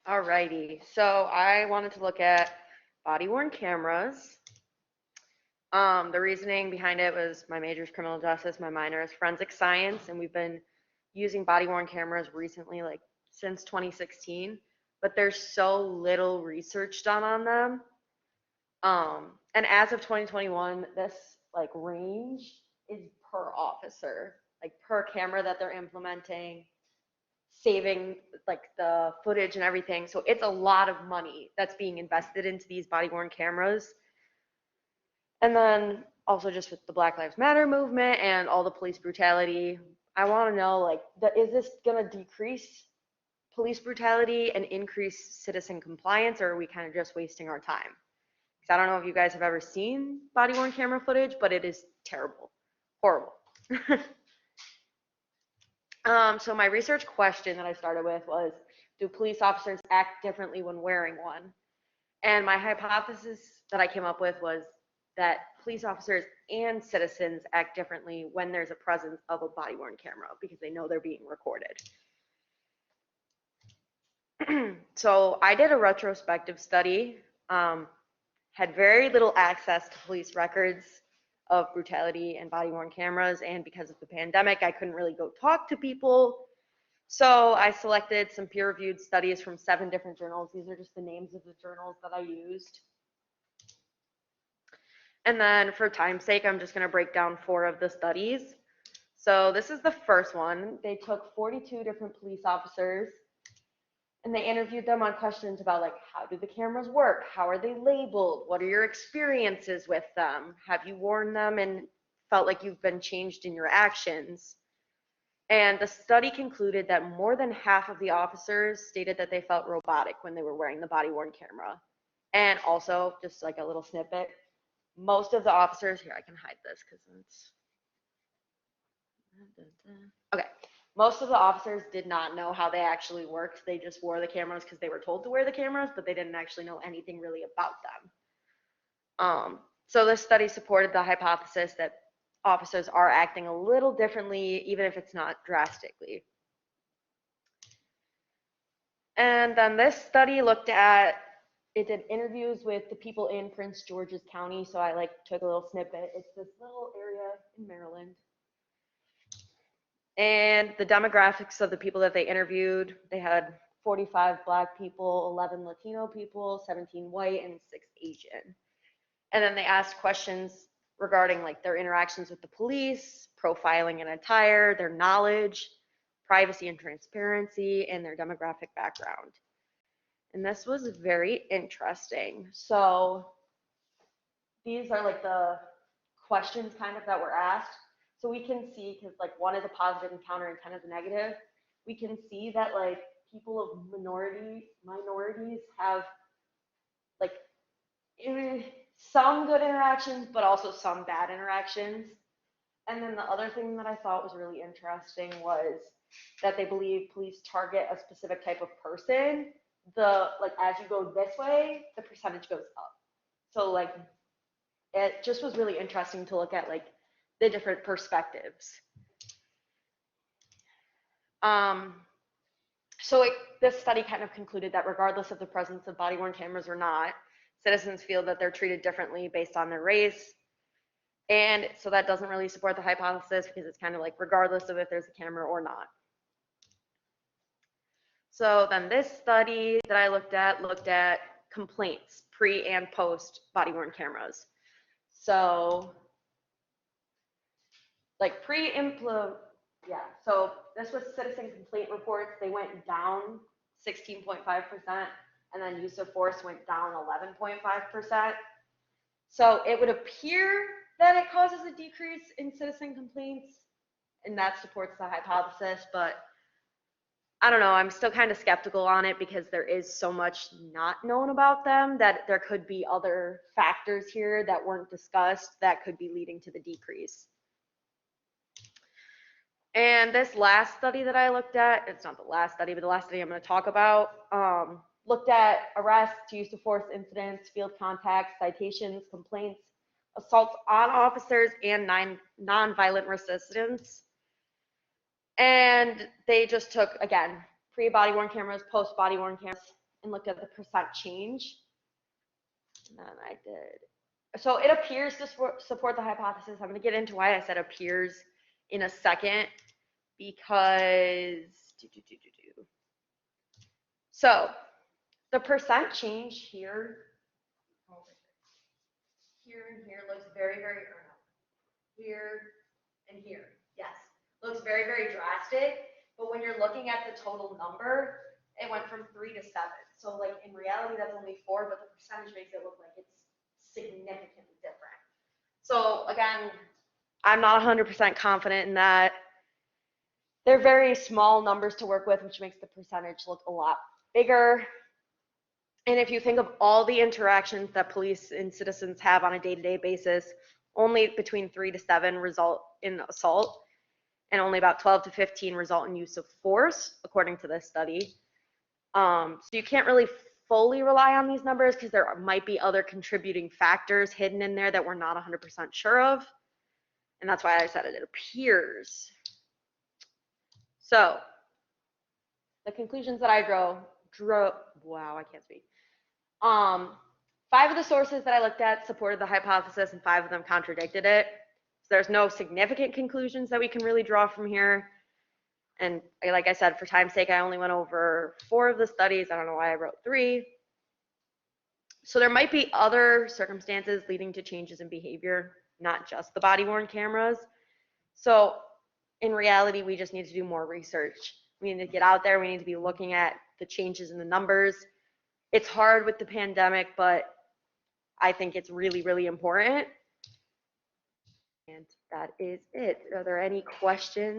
Alrighty, so I wanted to look at body-worn cameras. The reasoning behind it was my major is criminal justice, my minor is forensic science, and we've been using body-worn cameras recently, like since 2016, but there's so little research done on them. And as of 2021, this like range is per officer, like per camera that they're implementing, saving like the footage and everything. So it's a lot of money that's being invested into these body worn cameras. And then also just with the Black Lives Matter movement and all the police brutality, I want to know like is this going to decrease police brutality and increase citizen compliance, or are we kind of just wasting our time? Because I don't know if you guys have ever seen body worn camera footage, but it is terrible, horrible. So my research question that I started with was, do police officers act differently when wearing one? And my hypothesis that I came up with was that police officers and citizens act differently when there's a presence of a body-worn camera because they know they're being recorded. So I did a retrospective study, had very little access to police records of brutality and body-worn cameras, and because of the pandemic, I couldn't really go talk to people. So I selected some peer-reviewed studies from 7 different journals. These are just the names of the journals that I used. And then for time's sake, I'm just going to break down 4 of the studies. So this is the first one. They took 42 different police officers and they interviewed them on questions about like, how do the cameras work? How are they labeled? What are your experiences with them? Have you worn them and felt like you've been changed in your actions? And the study concluded that more than half of the officers stated that they felt robotic when they were wearing the body-worn camera. And also, just like a little snippet, most of the officers, here I can hide this because it's, okay. Most of the officers did not know how they actually worked. They just wore the cameras because they were told to wear the cameras, but they didn't actually know anything really about them. So this study supported the hypothesis that officers are acting a little differently, even if it's not drastically. And then this study looked at, it did interviews with the people in Prince George's County. So I like took a little snippet. It's this little area in Maryland. And the demographics of the people that they interviewed, they had 45 Black people, 11 Latino people, 17 white, and 6 Asian. And then they asked questions regarding like their interactions with the police, profiling and attire, their knowledge, privacy and transparency, and their demographic background. And this was very interesting. So these are like the questions kind of that were asked. So we can see, because like 1 is a positive encounter and 10 is a negative, we can see that like people of minorities have like some good interactions, but also some bad interactions. And then the other thing that I thought was really interesting was that they believe police target a specific type of person. Like as you go this way, the percentage goes up. So like it just was really interesting to look at like the different perspectives. This study kind of concluded that regardless of the presence of body-worn cameras or not, citizens feel that they're treated differently based on their race. And so that doesn't really support the hypothesis because it's kind of like regardless of if there's a camera or not. So then this study that I looked at complaints pre and post body-worn cameras. So like so this was citizen complaint reports. They went down 16.5%, and then use of force went down 11.5%. So it would appear that it causes a decrease in citizen complaints, and that supports the hypothesis, but I don't know, I'm still kind of skeptical on it because there is so much not known about them that there could be other factors here that weren't discussed that could be leading to the decrease. And this last study that I looked at, it's not the last study, but the last study I'm going to talk about, looked at arrests, use of force incidents, field contacts, citations, complaints, assaults on officers, and nonviolent resistance. And they just took, again, pre-body-worn cameras, post-body-worn cameras, and looked at the percent change. And then I did. So it appears to support the hypothesis. I'm going to get into why I said appears in a second, because so the percent change here and here looks very, very, here and here, yes, looks very, very drastic. But when you're looking at the total number, it went from 3 to 7. So like in reality, that's only 4, but the percentage makes it look like it's significantly different. So again, I'm not 100% confident in that. They're very small numbers to work with, which makes the percentage look a lot bigger. And if you think of all the interactions that police and citizens have on a day-to-day basis, only between 3 to 7 result in assault, and only about 12 to 15 result in use of force, according to this study. So you can't really fully rely on these numbers because there might be other contributing factors hidden in there that we're not 100% sure of. And that's why I said it appears. So the conclusions that I drew, wow, I can't speak. 5 of the sources that I looked at supported the hypothesis and 5 of them contradicted it. So there's no significant conclusions that we can really draw from here. And like I said, for time's sake, I only went over 4 of the studies. I don't know why I wrote 3. So there might be other circumstances leading to changes in behavior, not just the body-worn cameras. So in reality, we just need to do more research. We need to get out there. We need to be looking at the changes in the numbers. It's hard with the pandemic, but I think it's really, really important. And that is it. Are there any questions?